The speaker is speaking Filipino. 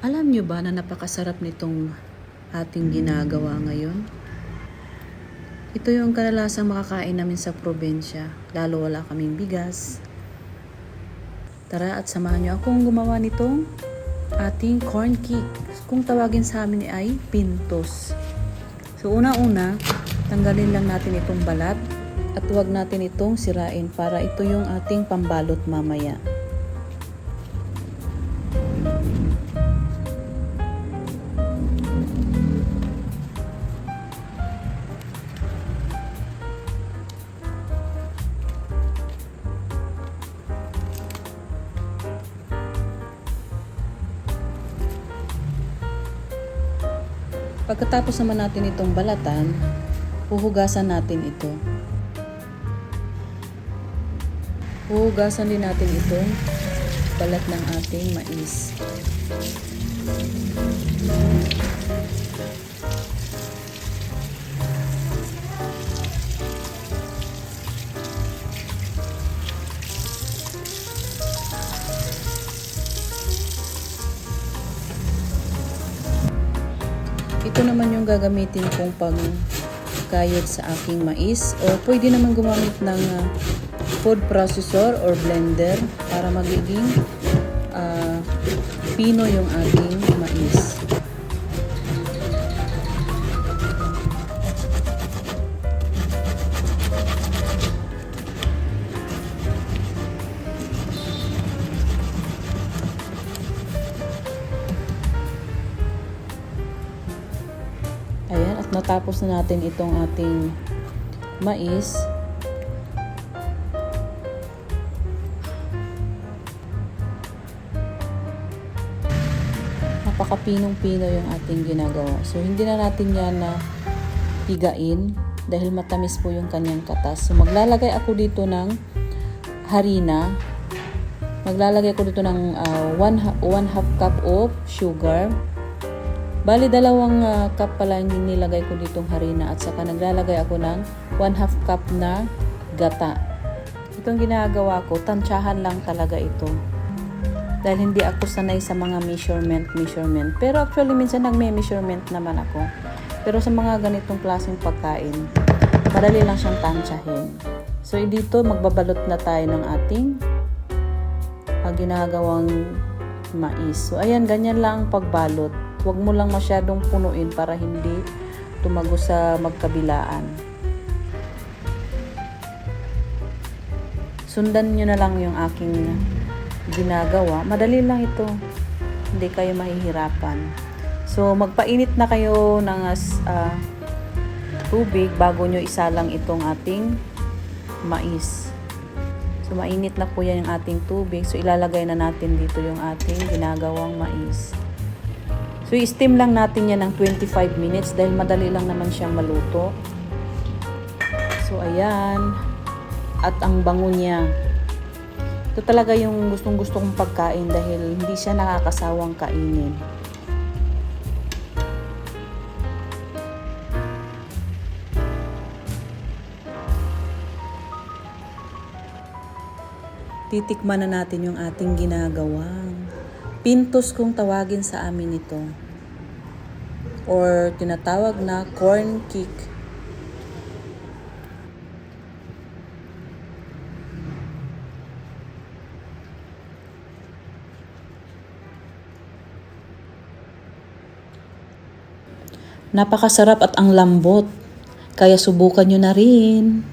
Alam nyo ba na napakasarap nitong ating ginagawa ngayon? Ito yung kadalasang makakain namin sa probinsya, lalo wala kaming bigas. Tara at samahan nyo akong gumawa nitong ating corn cake. Kung tawagin sa amin ay pintos. So una-una, tanggalin lang natin itong balat at huwag natin itong sirain para ito yung ating pambalot mamaya. Pagkatapos naman natin itong balatan, huhugasan natin ito. Huhugasan din natin itong balat ng ating mais. Ito naman yung gagamitin kong pagkayod sa aking mais, o pwede naman gumamit ng food processor or blender para magiging pino yung ating mais. Ayan, at natapos na natin itong ating mais. Napakapinong-pino yung ating ginagawa. So, hindi na natin yan na pigain dahil matamis po yung kanyang katas. So, maglalagay ako dito ng harina. Maglalagay ako dito ng 1/2 cup of sugar. Bali, 2 cup pala yung nilagay ko ditong harina at saka naglalagay ako ng 1/2 cup na gata. Itong ginagawa ko, tansyahan lang talaga ito. Dahil hindi ako sanay sa mga measurement. Pero actually, minsan nagme-measurement naman ako. Pero sa mga ganitong klaseng pagkain, madali lang siyang tansyahin. So, dito magbabalot na tayo ng ating ginagawang mais. So, ayan, ganyan lang ang pagbalot. Huwag mo lang masyadong punuin para hindi tumago sa magkabilaan. Sundan nyo na lang yung aking ginagawa. Madali lang ito. Hindi kayo mahihirapan. So, magpainit na kayo ng tubig bago nyo isalang itong ating mais. So, mainit na po yan yung ating tubig. So, ilalagay na natin dito yung ating ginagawang mais. So, i-steam lang natin yan ng 25 minutes dahil madali lang naman siyang maluto. So, ayan. At ang bango niya. Ito talaga yung gustong-gusto kong pagkain dahil hindi siya nakakasawang kainin. Titikman na natin yung ating ginagawang pintos kung tawagin sa amin ito. Or tinatawag na corn cake. Napakasarap at ang lambot. Kaya subukan nyo na rin.